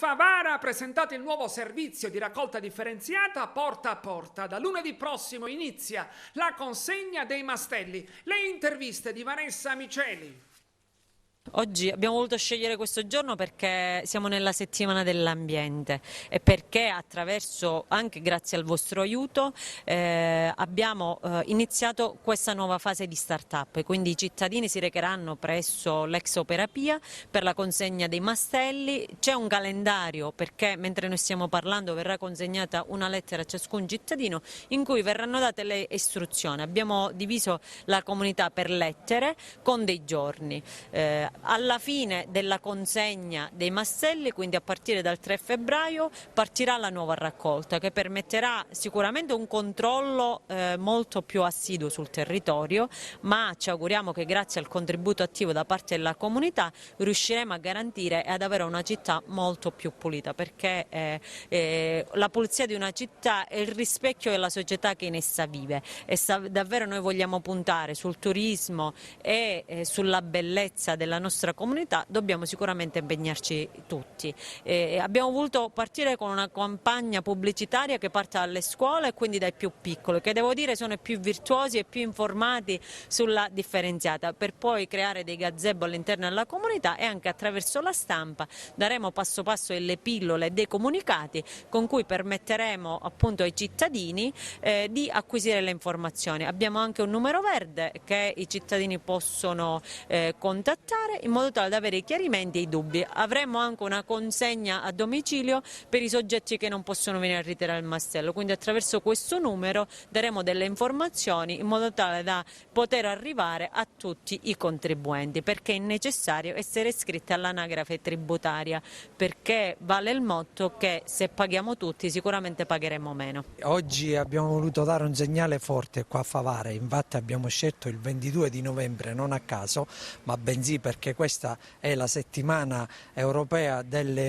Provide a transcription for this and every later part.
Favara ha presentato il nuovo servizio di raccolta differenziata porta a porta. Da lunedì prossimo inizia la consegna dei mastelli. Le interviste di Vanessa Miceli. Oggi abbiamo voluto scegliere questo giorno perché siamo nella settimana dell'ambiente e perché attraverso, anche grazie al vostro aiuto, abbiamo iniziato questa nuova fase di start-up. Quindi i cittadini si recheranno presso l'ex Operapia per la consegna dei mastelli. C'è un calendario perché mentre noi stiamo parlando verrà consegnata una lettera a ciascun cittadino in cui verranno date le istruzioni. Abbiamo diviso la comunità per lettere con dei giorni. Alla fine della consegna dei mastelli, quindi a partire dal 3 febbraio, partirà la nuova raccolta che permetterà sicuramente un controllo molto più assiduo sul territorio, ma ci auguriamo che grazie al contributo attivo da parte della comunità riusciremo a garantire e ad avere una città molto più pulita, perché la pulizia di una città è il rispecchio della società che in essa vive e davvero noi vogliamo puntare sul turismo e sulla bellezza della nostra comunità, dobbiamo sicuramente impegnarci tutti. Abbiamo voluto partire con una campagna pubblicitaria che parte dalle scuole e quindi dai più piccoli, che devo dire sono i più virtuosi e più informati sulla differenziata, per poi creare dei gazebo all'interno della comunità e anche attraverso la stampa daremo passo passo delle pillole e dei comunicati con cui permetteremo appunto ai cittadini di acquisire le informazioni. Abbiamo anche un numero verde che i cittadini possono contattare in modo tale da avere i chiarimenti e i dubbi. Avremo anche una consegna a domicilio per i soggetti che non possono venire a ritirare il mastello, quindi attraverso questo numero daremo delle informazioni in modo tale da poter arrivare a tutti i contribuenti, perché è necessario essere iscritti all'anagrafe tributaria, perché vale il motto che se paghiamo tutti sicuramente pagheremo meno. Oggi abbiamo voluto dare un segnale forte qua a Favara, infatti abbiamo scelto il 22 di novembre non a caso, ma bensì perché questa è la settimana europea della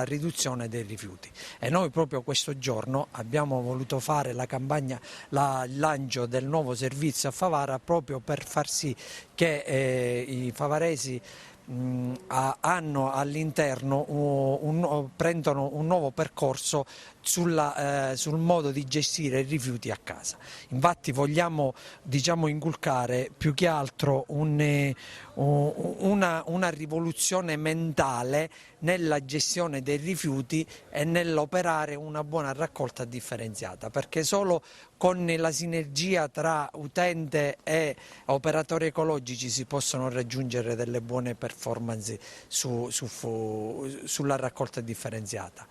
riduzione dei rifiuti e noi proprio questo giorno abbiamo voluto fare la campagna, il lancio del nuovo servizio a Favara proprio per far sì che i favaresi hanno all'interno prendono un nuovo percorso sul modo di gestire i rifiuti a casa. Infatti vogliamo inculcare più che altro una rivoluzione mentale nella gestione dei rifiuti e nell'operare una buona raccolta differenziata, perché solo con la sinergia tra utente e operatori ecologici si possono raggiungere delle buone performance sulla raccolta differenziata.